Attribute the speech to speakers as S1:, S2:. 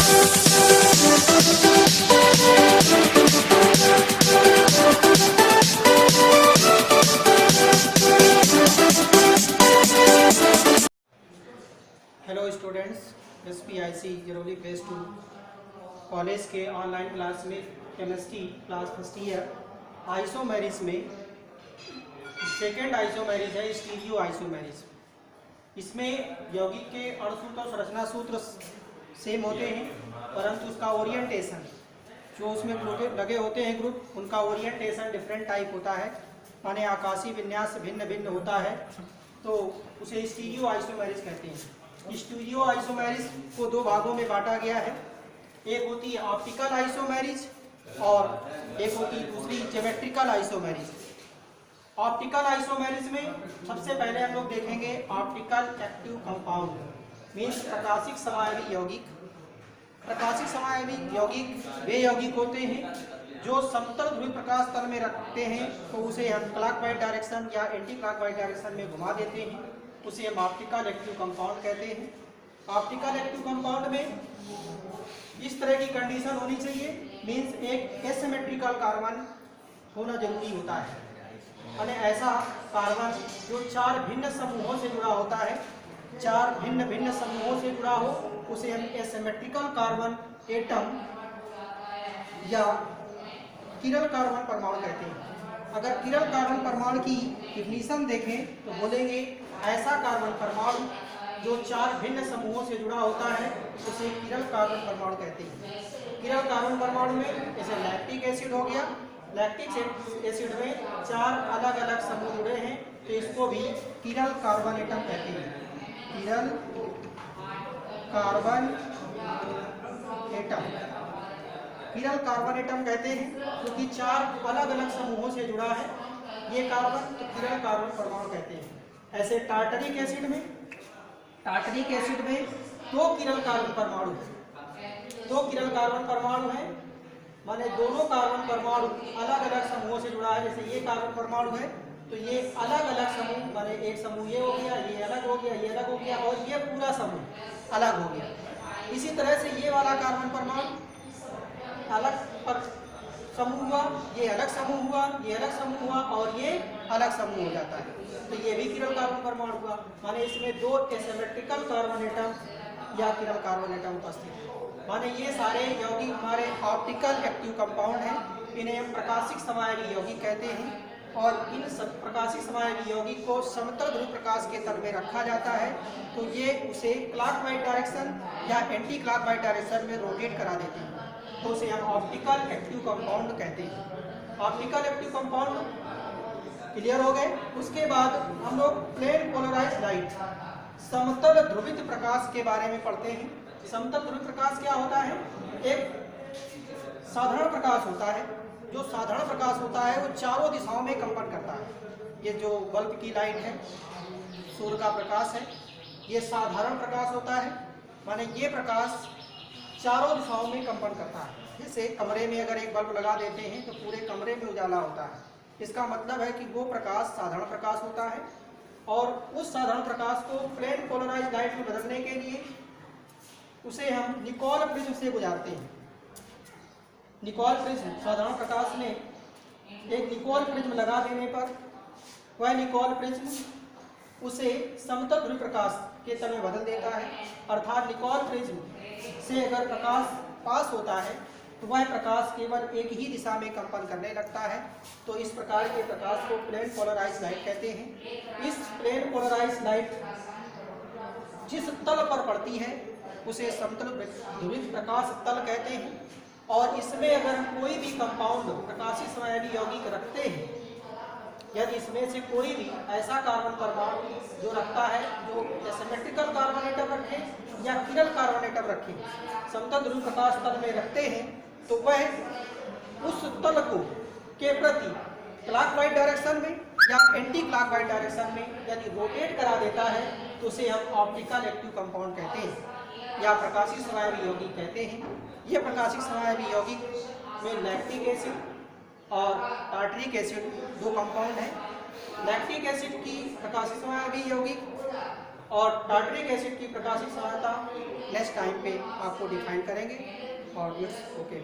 S1: Hello students, SPIC Jaroli phase 2 college के online class में chemistry class first year isomerism में second isomerism है stereo isomerism. इसमें यौगिक के अणुसूत्र और संरचना सूत्र सेम होते हैं, परंतु उसका ओरिएंटेशन जो उसमें लगे होते हैं ग्रुप, उनका ओरिएंटेशन डिफरेंट टाइप होता है, माने आकाशीय विन्यास भिन्न भिन्न होता है, तो उसे स्टीरियो आइसोमेरिज कहते हैं। स्टीरियो आइसोमेरिज को दो भागों में बांटा गया है, एक होती है ऑप्टिकल आइसोमेरिज और एक होती है दूसरी ज्योमेट्रिकल आइसोमेरिज। ऑप्टिकल आइसोमेरिज में सबसे पहले हम लोग देखेंगे ऑप्टिकल एक्टिव कंपाउंड मीन्स प्रकाशिक समायवी यौगिक। प्रकाशिक समायवी यौगिक वे यौगिक होते हैं जो समतल ध्रुवीय प्रकाश तल में रखते हैं, तो उसे हम क्लॉकवाइज डायरेक्शन या एंटी क्लॉकवाइज डायरेक्शन में घुमा देते हैं, उसे हम ऑप्टिकल एक्टिव कंपाउंड कहते हैं। ऑप्टिकल एक्टिव कंपाउंड में इस तरह की कंडीशन होनी चाहिए, मीन्स एक एसिमेट्रिकल कार्बन होना जरूरी होता है, यानी ऐसा कार्बन जो चार भिन्न समूहों से जुड़ा होता है, चार भिन्न भिन्न समूहों से जुड़ा हो, उसे हम एसिमेट्रिकल कार्बन एटम या किरल कार्बन परमाणु कहते हैं। अगर किरल कार्बन परमाणु की डिफिनीशन देखें तो बोलेंगे ऐसा कार्बन परमाणु जो चार भिन्न समूहों से जुड़ा होता है, उसे किरल कार्बन परमाणु कहते हैं। किरल कार्बन परमाणु में जैसे लैक्टिक एसिड हो गया, लैक्टिक एसिड में चार अलग अलग समूह जुड़े हैं, तो इसको भी किरल कार्बन एटम कहते हैं। किरल कार्बन एटम, किरल कार्बन एटम कहते हैं क्योंकि चार अलग अलग समूहों से जुड़ा है ये कार्बन, तो किरल कार्बन परमाणु कहते हैं। ऐसे टार्टरिक एसिड में दो किरल कार्बन परमाणु है, दो किरल कार्बन परमाणु है, माने दोनों कार्बन परमाणु अलग अलग समूहों से जुड़ा है। जैसे ये कार्बन परमाणु है तो ये अलग अलग समूह, माने एक समूह ये हो गया, ये अलग हो गया, ये अलग हो गया, और ये पूरा समूह अलग हो गया। इसी तरह से ये वाला कार्बन परमाणु अलग समूह हुआ, ये अलग समूह हुआ, ये अलग समूह हुआ, और ये अलग समूह हो जाता है, तो ये भी किरल कार्बन परमाणु हुआ। माने इसमें दो एसिमेट्रिकल कार्बन एटम या किरल कार्बन एटम उपस्थित है। माने ये सारे यौगिक हमारे ऑप्टिकल एक्टिव कंपाउंड हैं, इन्हें हम प्रकाशिक समायवी यौगिक कहते हैं, और इन प्रकाशिक समायवी यौगिक को समतल ध्रुव प्रकाश के तल में रखा जाता है, तो ये उसे क्लॉकवाइज डायरेक्शन या एंटी क्लॉकवाइज डायरेक्शन में रोटेट करा देते हैं, तो उसे हम ऑप्टिकल एक्टिव कंपाउंड कहते हैं। ऑप्टिकल एक्टिव कंपाउंड क्लियर हो गए। उसके बाद हम लोग प्लेन पोलराइज्ड लाइट, समतल ध्रुवित प्रकाश के बारे में पढ़ते हैं। समतल ध्रुवित प्रकाश क्या होता है? एक साधारण प्रकाश होता है, जो साधारण प्रकाश होता है वो चारों दिशाओं में कंपन करता है। ये जो बल्ब की लाइट है, सूर्य का प्रकाश है, ये साधारण प्रकाश होता है, माने ये प्रकाश चारों दिशाओं में कंपन करता है। जैसे कमरे में अगर एक बल्ब लगा देते हैं तो पूरे कमरे में उजाला होता है, इसका मतलब है कि वो प्रकाश साधारण प्रकाश होता है, और उस साधारण प्रकाश को प्लेन पोलराइज्ड लाइट में बदलने के लिए उसे हम निकोल प्रिज्म से गुजारते हैं। निकोल प्रिज्म, साधारण प्रकाश में एक निकोल प्रिज्म लगा देने पर वह निकोल प्रिज्म उसे समतल ध्रुवीय प्रकाश के तल में बदल देता है, अर्थात निकोल प्रिज्म से अगर प्रकाश पास होता है तो वह प्रकाश केवल एक ही दिशा में कंपन करने लगता है, तो इस प्रकार के प्रकाश को प्लेन पोलराइज्ड लाइट कहते हैं। इस प्लेन पोलराइज्ड लाइट जिस तल पर पड़ती है उसे समतल ध्रुवित प्रकाश तल कहते हैं, और इसमें अगर हम कोई भी कंपाउंड प्रकाशिक समायवी यौगिक रखते हैं, यदि इसमें से कोई भी ऐसा कार्बन परमाणु जो रखता है, जो एसिमेट्रिकल कार्बन एटम रखे या किरल कार्बन एटम रखे, समतल ध्रुवीय प्रकाश तल में रखते हैं, तो वह उस तल को के प्रति क्लॉकवाइज डायरेक्शन में या एंटी क्लॉकवाइज डायरेक्शन में यदि रोटेट करा देता है तो उसे हम ऑप्टिकल एक्टिव कंपाउंड कहते हैं या प्रकाशिक समायवी यौगिक कहते हैं। ये प्रकाशिक समायवी यौगिक में लैक्टिक एसिड और टार्टरिक एसिड दो कंपाउंड हैं। लैक्टिक एसिड की प्रकाशिक समायवी यौगिक और टार्टरिक एसिड की प्रकाशिक सांद्रता नेक्स्ट टाइम पे आपको डिफाइन करेंगे। और ओके।